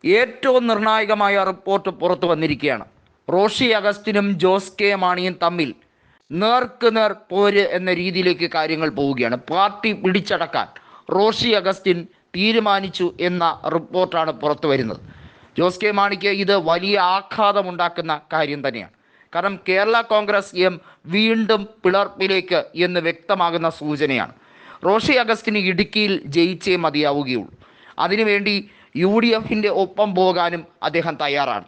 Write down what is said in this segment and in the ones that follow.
ഏറ്റവും നിർണായകമായ റിപ്പോർട്ട് പുറത്തു വന്നിരിക്കുകയാണ്. റോഷി അഗസ്റ്റിനും ജോസ് കെ മാണിയും തമ്മിൽ നേർക്കുനേർ പോര് എന്ന രീതിയിലേക്ക് കാര്യങ്ങൾ പോവുകയാണ്. പാർട്ടി പിടിച്ചടക്കാൻ റോഷി അഗസ്റ്റിൻ തീരുമാനിച്ചു എന്ന റിപ്പോർട്ടാണ് പുറത്തു വരുന്നത്. ജോസ് കെ മാണിക്ക് ഇത് വലിയ ആഘാതമുണ്ടാക്കുന്ന കാര്യം തന്നെയാണ്. കാരണം കേരള കോൺഗ്രസ് എം വീണ്ടും പിളർപ്പിലേക്ക് എന്ന് വ്യക്തമാകുന്ന സൂചനയാണ്. റോഷി അഗസ്റ്റിന് ഇടുക്കിയിൽ ജയിച്ചേ മതിയാവുകയുള്ളൂ. അതിനുവേണ്ടി UDFിൻ്റെ ഒപ്പം പോകാനും അദ്ദേഹം തയ്യാറാണ്.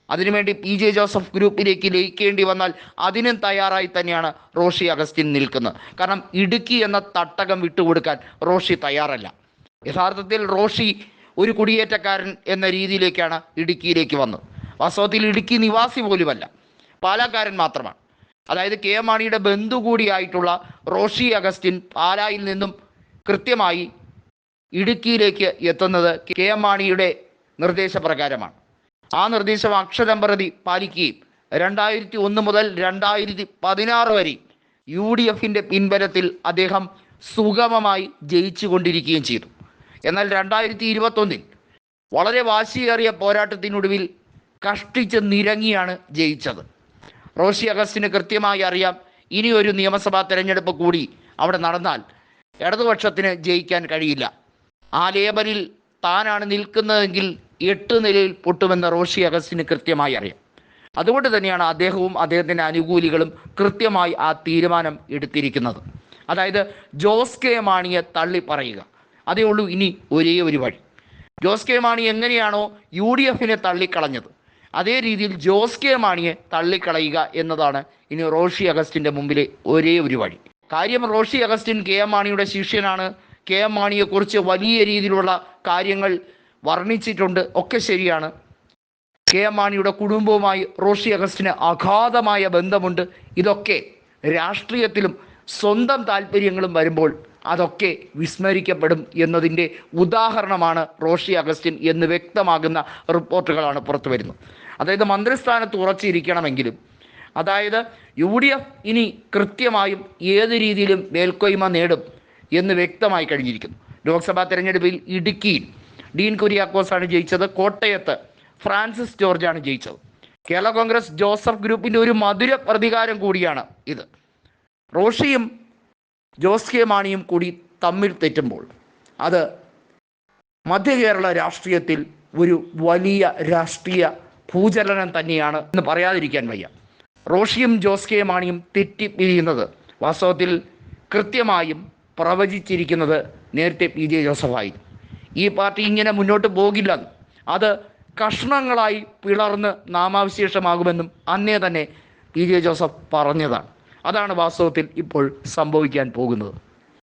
അതിനുവേണ്ടി PJ ജോസഫ് ഗ്രൂപ്പിലേക്ക് ലയിക്കേണ്ടി വന്നാൽ അതിനും തയ്യാറായി തന്നെയാണ് റോഷി അഗസ്റ്റിൻ നിൽക്കുന്നത്. കാരണം ഇടുക്കി എന്ന തട്ടകം വിട്ടുകൊടുക്കാൻ റോഷി തയ്യാറല്ല. യഥാർത്ഥത്തിൽ റോഷി ഒരു കുടിയേറ്റക്കാരൻ എന്ന രീതിയിലേക്കാണ് ഇടുക്കിയിലേക്ക് വന്നത്. വാസ്തവത്തിൽ ഇടുക്കി നിവാസി പോലുമല്ല, പാലാക്കാരൻ മാത്രമാണ്. അതായത് കെ മാണിയുടെ ബന്ധു കൂടിയായിട്ടുള്ള റോഷി അഗസ്റ്റിൻ പാലായിൽ നിന്നും കൃത്യമായി ഇടുക്കിയിലേക്ക് എത്തുന്നത് കെ മാണിയുടെ നിർദ്ദേശപ്രകാരമാണ്. ആ നിർദ്ദേശം അക്ഷരം പ്രതി പാലിക്കുകയും 2001 മുതൽ 2016 വരെ UDFിൻ്റെ പിൻബലത്തിൽ അദ്ദേഹം സുഗമമായി ജയിച്ചു കൊണ്ടിരിക്കുകയും ചെയ്തു. എന്നാൽ 2021 വളരെ വാശിയേറിയ പോരാട്ടത്തിനൊടുവിൽ കഷ്ടിച്ച് നിരങ്ങിയാണ് ജയിച്ചത്. റോഷി അഗസ്റ്റിന് കൃത്യമായി അറിയാം, ഇനിയൊരു നിയമസഭാ തെരഞ്ഞെടുപ്പ് കൂടി അവിടെ നടന്നാൽ ഇടതുപക്ഷത്തിന് ജയിക്കാൻ കഴിയില്ല. ആ ലേബലിൽ താനാണ് നിൽക്കുന്നതെങ്കിൽ 8 നിലയിൽ പൊട്ടുമെന്ന് റോഷി അഗസ്റ്റിന് കൃത്യമായി അറിയാം. അതുകൊണ്ട് തന്നെയാണ് അദ്ദേഹവും അദ്ദേഹത്തിൻ്റെ അനുകൂലികളും കൃത്യമായി ആ തീരുമാനം എടുത്തിരിക്കുന്നത്. അതായത് ജോസ് കെ മാണിയെ തള്ളി പറയുക, അതേ ഉള്ളൂ ഇനി ഒരേ ഒരു വഴി. ജോസ് കെ മാണി എങ്ങനെയാണോ UDFിനെ തള്ളിക്കളഞ്ഞത്, അതേ രീതിയിൽ ജോസ് കെ മാണിയെ തള്ളിക്കളയുക എന്നതാണ് ഇനി റോഷി അഗസ്റ്റിൻ്റെ മുമ്പിലെ ഒരേ ഒരു വഴി. കാര്യം റോഷി അഗസ്റ്റിൻ കെ മാണിയുടെ ശിഷ്യനാണ്. കെ മാണിയെക്കുറിച്ച് വലിയ രീതിയിലുള്ള കാര്യങ്ങൾ വർണ്ണിച്ചിട്ടുണ്ട്, ഒക്കെ ശരിയാണ്. കെ മാണിയുടെ കുടുംബവുമായി റോഷി അഗസ്റ്റിന് അഗാധമായ ബന്ധമുണ്ട്. ഇതൊക്കെ രാഷ്ട്രീയത്തിലും സ്വന്തം താല്പര്യങ്ങളും വരുമ്പോൾ അതൊക്കെ വിസ്മരിക്കപ്പെടും എന്നതിൻ്റെ ഉദാഹരണമാണ് റോഷി അഗസ്റ്റിൻ എന്ന് വ്യക്തമാകുന്ന റിപ്പോർട്ടുകളാണ് പുറത്തു വരുന്നത്. അതായത് മന്ത്രിസ്ഥാനത്ത് ഉറച്ചിരിക്കണമെങ്കിലും, അതായത് UDF ഇനി കൃത്യമായും ഏത് രീതിയിലും മേൽക്കോയ്മ നേടും എന്ന് വ്യക്തമായി കഴിഞ്ഞിരിക്കുന്നു. ലോക്സഭാ തെരഞ്ഞെടുപ്പിൽ ഇടുക്കിയിൽ ഡീൻ കുര്യാക്കോസാണ് ജയിച്ചത്. കോട്ടയത്ത് ഫ്രാൻസിസ് ജോർജാണ് ജയിച്ചത്. കേരള കോൺഗ്രസ് ജോസഫ് ഗ്രൂപ്പിൻ്റെ ഒരു മധുര പ്രതികാരം കൂടിയാണ് ഇത്. റോഷിയും ജോസ് കെ മാണിയും കൂടി തമ്മിൽ തെറ്റുമ്പോൾ അത് മധ്യ കേരള രാഷ്ട്രീയത്തിൽ ഒരു വലിയ രാഷ്ട്രീയ ഭൂചലനം തന്നെയാണ് എന്ന് പറയാതിരിക്കാൻ വയ്യ. റോഷിയും ജോസ് കെ മാണിയും തെറ്റിപ്പിരിയുന്നത് വാസ്തവത്തിൽ കൃത്യമായും പ്രവചിച്ചിരിക്കുന്നത് നേരത്തെ PJ ജോസഫായിരുന്നു. ഈ പാർട്ടി ഇങ്ങനെ മുന്നോട്ട് പോകില്ലെന്നും അത് കഷ്ണങ്ങളായി പിളർന്ന് നാമാവശേഷമാകുമെന്നും അന്നേ തന്നെ PJ ജോസഫ് പറഞ്ഞതാണ്. അതാണ് വാസ്തവത്തിൽ ഇപ്പോൾ സംഭവിക്കാൻ പോകുന്നത്.